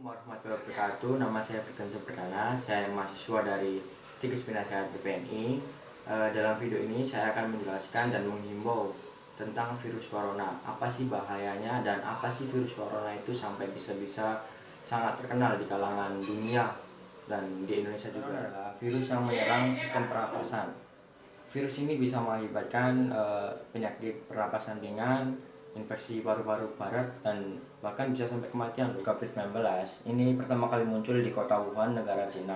Warahmatullahi wabarakatuh. Nama saya Firdan Perdana. Saya mahasiswa dari Psikis Penasehat BPNI. Dalam video ini saya akan menjelaskan dan menghimbau tentang virus corona. Apa sih bahayanya dan apa sih virus corona itu sampai bisa-bisa sangat terkenal di kalangan dunia dan di Indonesia juga. Adalah virus yang menyerang sistem pernapasan. Virus ini bisa mengakibatkan penyakit pernapasan ringan, infeksi paru-paru barat, dan bahkan bisa sampai kematian. COVID-19 ini pertama kali muncul di kota Wuhan, negara Cina.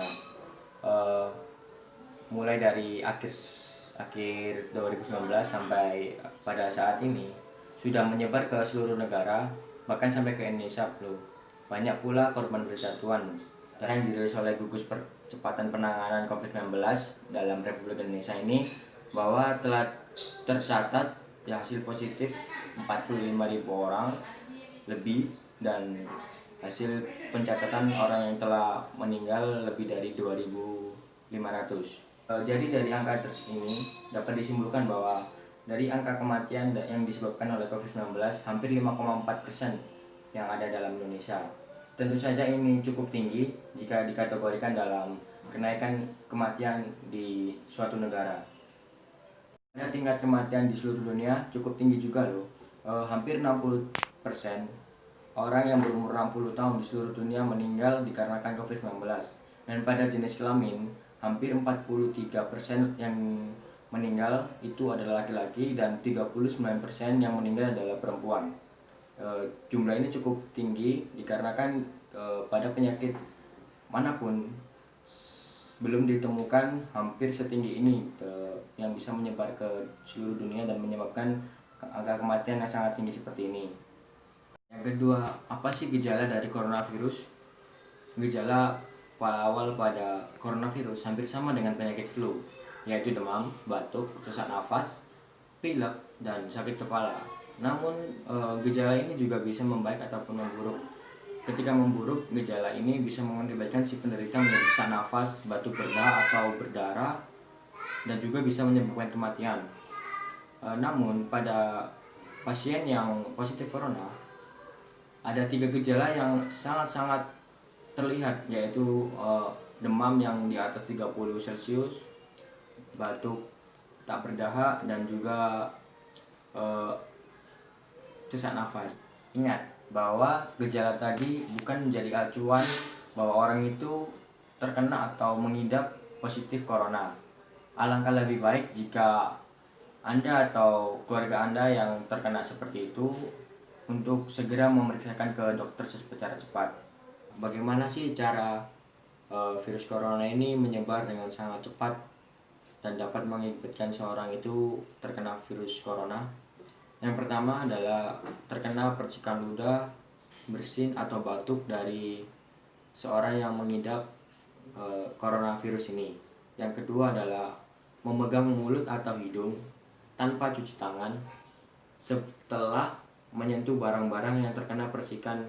Mulai dari akhir 2019 sampai pada saat ini sudah menyebar ke seluruh negara, bahkan sampai ke Indonesia loh. Banyak pula korban berjatuhan dan yang dirilis oleh gugus percepatan penanganan COVID-19 dalam Republik Indonesia ini bahwa telah tercatat hasil positif 45.000 orang lebih, dan hasil pencatatan orang yang telah meninggal lebih dari 2.500. Jadi dari angka ini dapat disimpulkan bahwa dari angka kematian yang disebabkan oleh COVID-19 hampir 5,4% yang ada dalam Indonesia. Tentu saja ini cukup tinggi jika dikategorikan dalam kenaikan kematian di suatu negara. Tingkat kematian di seluruh dunia cukup tinggi juga loh. Hampir 60% orang yang berumur 60 tahun di seluruh dunia meninggal dikarenakan COVID-19. Dan pada jenis kelamin, hampir 43% yang meninggal itu adalah laki-laki dan 39% yang meninggal adalah perempuan. Jumlah ini cukup tinggi dikarenakan pada penyakit manapun belum ditemukan hampir setinggi ini yang bisa menyebar ke seluruh dunia dan menyebabkan angka kematian yang sangat tinggi seperti ini. Yang kedua, apa sih gejala dari coronavirus? Gejala awal pada coronavirus hampir sama dengan penyakit flu, yaitu demam, batuk, sesak nafas, pilek, dan sakit kepala. Namun gejala ini juga bisa membaik ataupun memburuk. Ketika memburuk, gejala ini bisa mengakibatkan si penderita menjadi sesak nafas, batuk atau berdarah, dan juga bisa menyebabkan kematian. Namun pada pasien yang positif corona ada 3 gejala yang sangat-sangat terlihat, yaitu demam yang di atas 30 Celcius, batuk tak berdahak, dan juga sesak nafas. Ingat bahwa gejala tadi bukan menjadi acuan bahwa orang itu terkena atau mengidap positif corona. Alangkah lebih baik jika Anda atau keluarga Anda yang terkena seperti itu untuk segera memeriksakan ke dokter secara cepat. Bagaimana sih cara virus corona ini menyebar dengan sangat cepat dan dapat mengakibatkan seorang itu terkena virus corona? Yang pertama adalah terkena percikan ludah, bersin atau batuk dari seorang yang mengidap coronavirus ini. Yang kedua adalah memegang mulut atau hidung tanpa cuci tangan setelah menyentuh barang-barang yang terkena percikan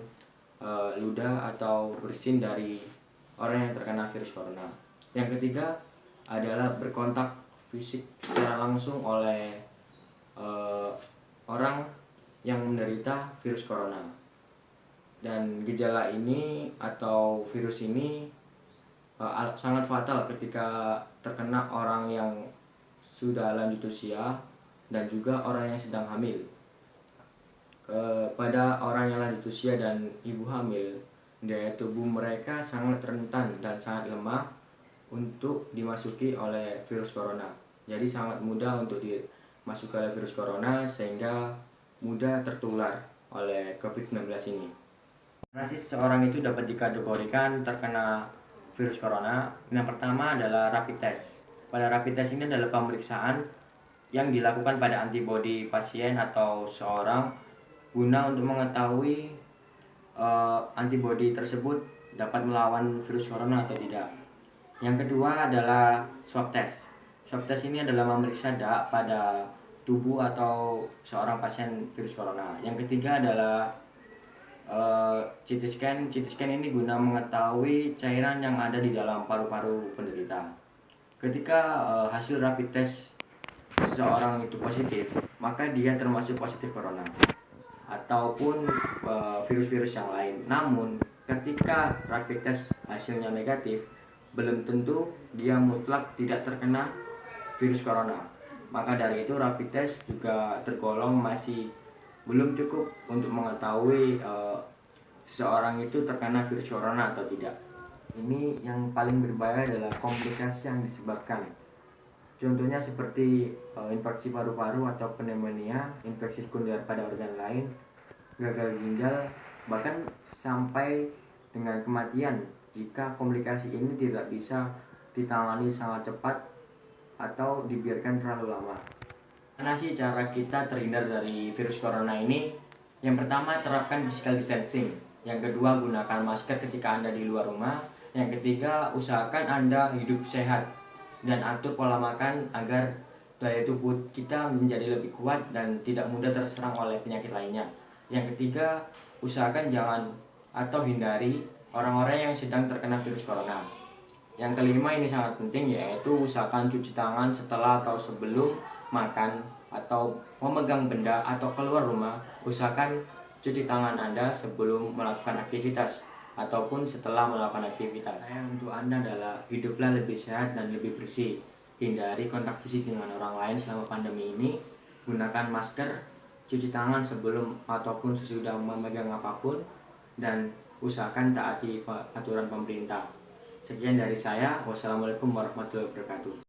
ludah atau bersin dari orang yang terkena virus corona. Yang ketiga adalah berkontak fisik secara langsung oleh orang yang menderita virus corona. Dan gejala ini atau virus ini sangat fatal ketika terkena orang yang sudah lanjut usia dan juga orang yang sedang hamil. Pada orang yang lanjut usia dan ibu hamil, daya tubuh mereka sangat rentan dan sangat lemah untuk dimasuki oleh virus corona. Jadi sangat mudah untuk dimasuki oleh virus corona sehingga mudah tertular oleh COVID-19 ini. Karena seorang itu dapat dikategorikan terkena virus corona. Yang pertama adalah rapid test. Pada rapid test ini adalah pemeriksaan yang dilakukan pada antibodi pasien atau seorang guna untuk mengetahui antibodi tersebut dapat melawan virus corona atau tidak. Yang kedua adalah swab test. Swab test ini adalah memeriksa pada tubuh atau seorang pasien virus corona. Yang ketiga adalah CT scan. CT scan ini guna mengetahui cairan yang ada di dalam paru-paru penderita. Ketika hasil rapid test seseorang itu positif, maka dia termasuk positif corona ataupun virus-virus yang lain. Namun ketika rapid test hasilnya negatif, belum tentu dia mutlak tidak terkena virus corona. Maka dari itu rapid test juga tergolong masih belum cukup untuk mengetahui seseorang itu terkena virus corona atau tidak. Ini yang paling berbahaya adalah komplikasi yang disebabkan. Contohnya seperti infeksi paru-paru atau pneumonia, infeksi sekunder pada organ lain, gagal ginjal, bahkan sampai dengan kematian jika komplikasi ini tidak bisa ditangani sangat cepat atau dibiarkan terlalu lama. Mana sih cara kita terhindar dari virus corona ini? Yang pertama, terapkan physical distancing. Yang kedua, gunakan masker ketika Anda di luar rumah. Yang ketiga, usahakan Anda hidup sehat dan atur pola makan agar daya tubuh kita menjadi lebih kuat dan tidak mudah terserang oleh penyakit lainnya. Yang ketiga, usahakan jangan atau hindari orang-orang yang sedang terkena virus corona. Yang kelima, ini sangat penting, yaitu usahakan cuci tangan setelah atau sebelum makan atau memegang benda atau keluar rumah. Usahakan cuci tangan Anda sebelum melakukan aktivitas ataupun setelah melakukan aktivitas. Untuk Anda adalah hiduplah lebih sehat dan lebih bersih. Hindari kontak fisik dengan orang lain selama pandemi ini. Gunakan masker, cuci tangan sebelum ataupun sesudah memegang apapun, dan usahakan taati aturan pemerintah. Sekian dari saya. Wassalamualaikum warahmatullahi wabarakatuh.